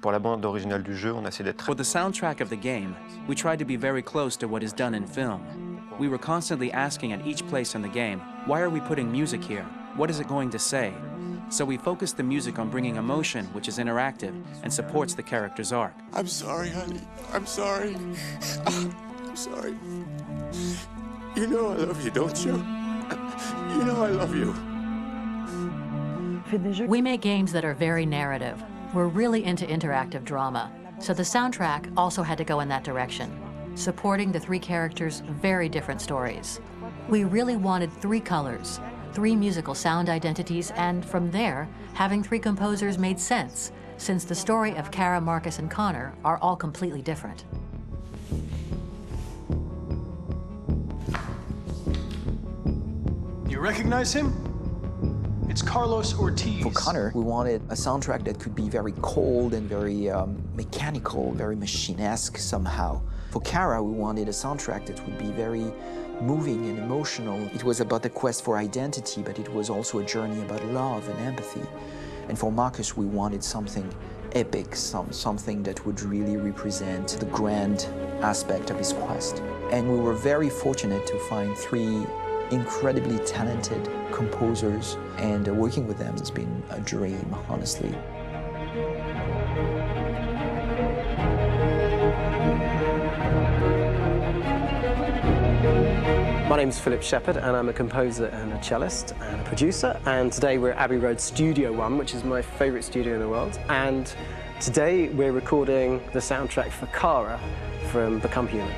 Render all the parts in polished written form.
Pour la bande originale du jeu, on a essayé d'être For the soundtrack of the game, we tried to be very close to what is done in film. We were constantly asking at each place in the game, why are we putting music here? What is it going to say? So we focused the music on bringing emotion, which is interactive and supports the character's arc. I'm sorry, honey. I'm sorry. I'm sorry. You know I love you, don't you? You know I love you. We make games that are very narrative. We're really into interactive drama. So the soundtrack also had to go in that direction, supporting the three characters' very different stories. We really wanted three colors, three musical sound identities, and from there, having three composers made sense, since the story of Kara, Marcus, and Connor are all completely different. You recognize him? It's Carlos Ortiz. For Connor, we wanted a soundtrack that could be very cold and very mechanical, very machine-esque somehow. For Kara, we wanted a soundtrack that would be very moving and emotional. It was about the quest for identity, but it was also a journey about love and empathy. And for Marcus, we wanted something epic, something that would really represent the grand aspect of his quest. And we were very fortunate to find three incredibly talented composers, and working with them has been a dream, honestly. My name's Philip Shepherd, and I'm a composer and a cellist and a producer. And today we're at Abbey Road Studio One, which is my favourite studio in the world. And today we're recording the soundtrack for Kara from Become Human.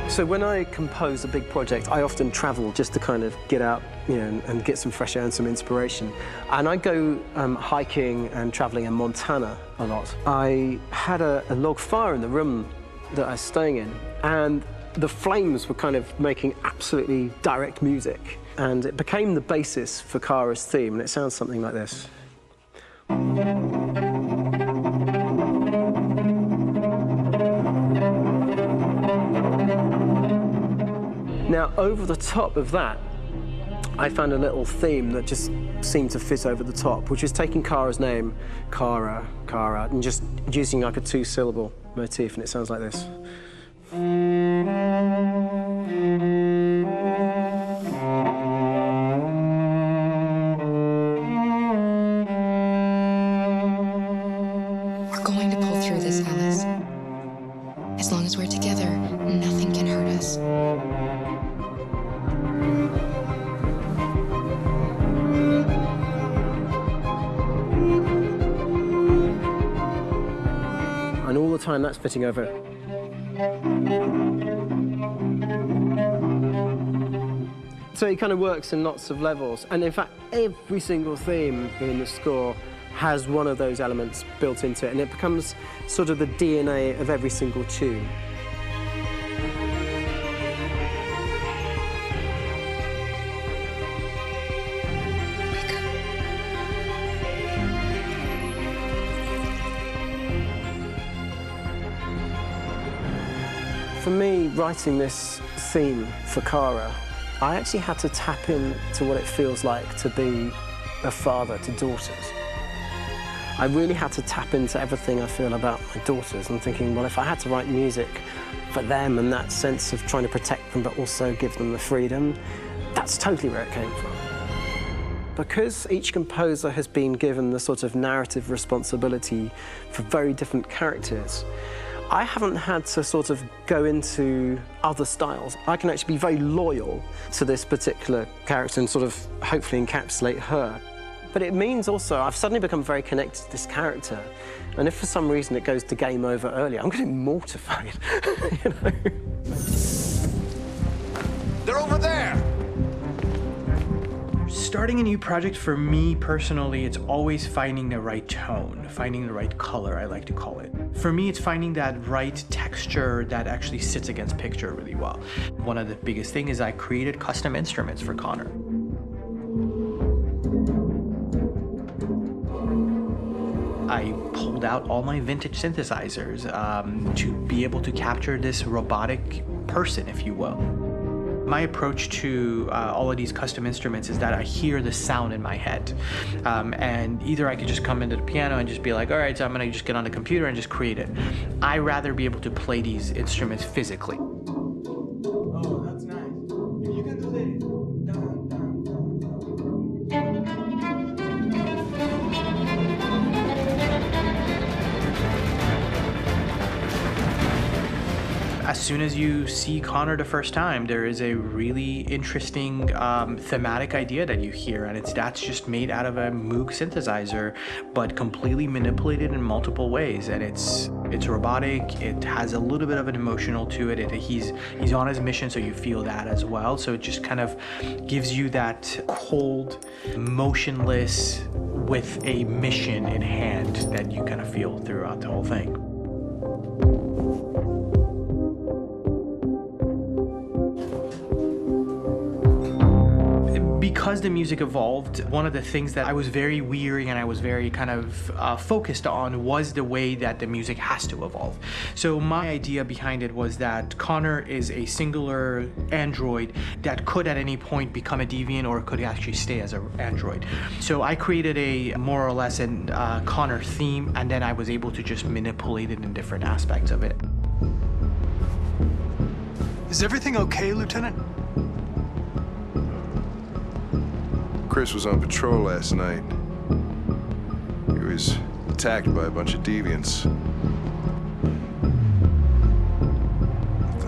So when I compose a big project, I often travel just to kind of get out, and get some fresh air and some inspiration. And I go hiking and traveling in Montana a lot. I had a log fire in the room that I was staying in, and the flames were kind of making absolutely direct music. And it became the basis for Kara's theme, and it sounds something like this. Now, over the top of that, I found a little theme that just seemed to fit over the top, which is taking Kara's name, Kara, and just using like a two-syllable motif, and it sounds like this. We're going to pull through this, Alice. As long as we're together, nothing can hurt us. And all the time that's fitting over. So it kind of works in lots of levels. And in fact, every single theme in the score has one of those elements built into it, and it becomes sort of the DNA of every single tune. For me, writing this theme for Kara, I actually had to tap into what it feels like to be a father to daughters. I really had to tap into everything I feel about my daughters and thinking, well, if I had to write music for them and that sense of trying to protect them but also give them the freedom, that's totally where it came from. Because each composer has been given the sort of narrative responsibility for very different characters, I haven't had to sort of go into other styles. I can actually be very loyal to this particular character and sort of hopefully encapsulate her. But it means also I've suddenly become very connected to this character. And if for some reason it goes to game over early, I'm going to be mortified, you know? They're over there! Starting a new project, for me personally, it's always finding the right tone, finding the right color, I like to call it. For me, it's finding that right texture that actually sits against picture really well. One of the biggest things is I created custom instruments for Connor. I pulled pulled out all my vintage synthesizers to be able to capture this robotic person, if you will. My approach to all of these custom instruments is that I hear the sound in my head. And either I could just come into the piano and just be like, all right, so I'm gonna just get on the computer and just create it. I rather be able to play these instruments physically. Oh, that's nice. You can do that. As soon as you see Connor the first time, there is a really interesting thematic idea that you hear, and that's just made out of a Moog synthesizer, but completely manipulated in multiple ways. And it's robotic. It has a little bit of an emotional to it. He's on his mission, so you feel that as well. So it just kind of gives you that cold, motionless, with a mission in hand that you kind of feel throughout the whole thing. Because the music evolved, one of the things that I was very weary and I was very kind of focused on was the way that the music has to evolve. So my idea behind it was that Connor is a singular android that could at any point become a deviant or could actually stay as an android. So I created a more or less an Connor theme, and then I was able to just manipulate it in different aspects of it. Is everything okay, Lieutenant? Chris was on patrol last night. He was attacked by a bunch of deviants.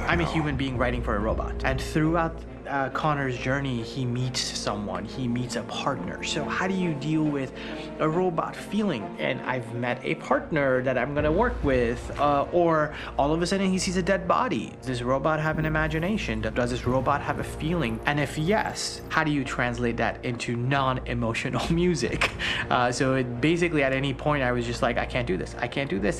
I'm a human being writing for a robot, and throughout Connor's journey, he meets someone, he meets a partner. So how do you deal with a robot feeling? And I've met a partner that I'm gonna work with, or all of a sudden he sees a dead body. Does this robot have an imagination? Does this robot have a feeling? And if yes, how do you translate that into non-emotional music? So it basically at any point I was just like, I can't do this,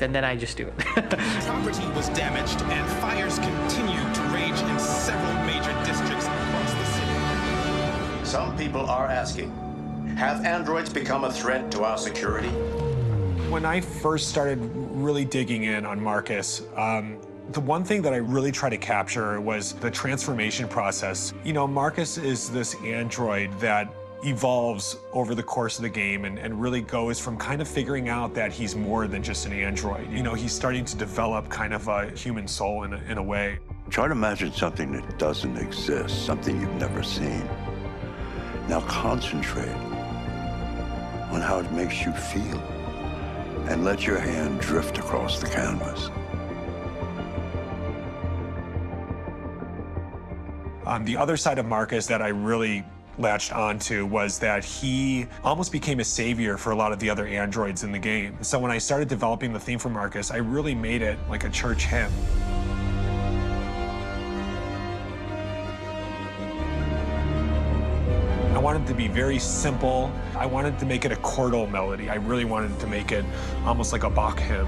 and then I just do it. Property was damaged and fires continue to rage in several major districts across the city. Some people are asking, have androids become a threat to our security? When I first started really digging in on Marcus, the one thing that I really tried to capture was the transformation process. You know, Marcus is this android that evolves over the course of the game and really goes from kind of figuring out that he's more than just an android. You know, he's starting to develop kind of a human soul in a way. Try to imagine something that doesn't exist, something you've never seen. Now concentrate on how it makes you feel and let your hand drift across the canvas. The other side of Marcus that I really latched onto was that he almost became a savior for a lot of the other androids in the game. So when I started developing the theme for Marcus, I really made it like a church hymn. I wanted it to be very simple. I wanted to make it a chordal melody. I really wanted to make it almost like a Bach hymn.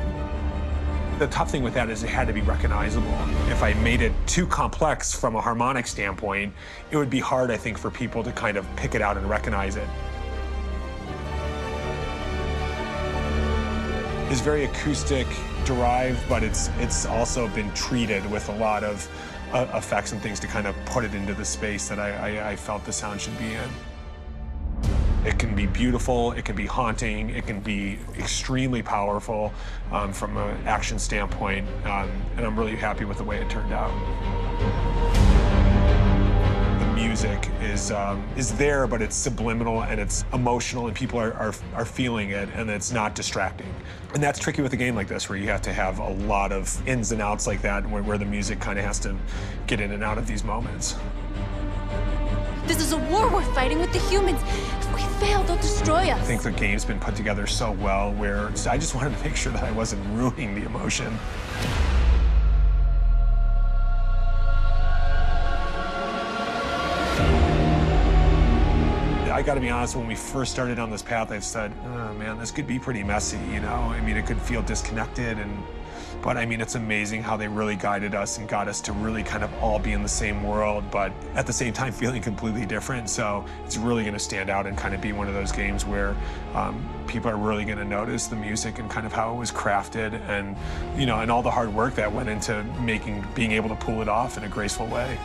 The tough thing with that is it had to be recognizable. If I made it too complex from a harmonic standpoint, it would be hard, I think, for people to kind of pick it out and recognize it. It's very acoustic derived, but it's also been treated with a lot of effects and things to kind of put it into the space that I felt the sound should be in. It can be beautiful, it can be haunting, it can be extremely powerful from an action standpoint, and I'm really happy with the way it turned out. The music is there, but it's subliminal and it's emotional, and people are feeling it, and it's not distracting. And that's tricky with a game like this, where you have to have a lot of ins and outs like that, where the music kind of has to get in and out of these moments. This is a war we're fighting with the humans. If we fail, they'll destroy us. I think the game's been put together so well where I just wanted to make sure that I wasn't ruining the emotion. I gotta be honest, when we first started on this path, I said, oh man, this could be pretty messy, you know? I mean, it could feel disconnected and But I mean, it's amazing how they really guided us and got us to really kind of all be in the same world, but at the same time feeling completely different. So it's really going to stand out and kind of be one of those games where people are really going to notice the music and kind of how it was crafted, and and all the hard work that went into being able to pull it off in a graceful way.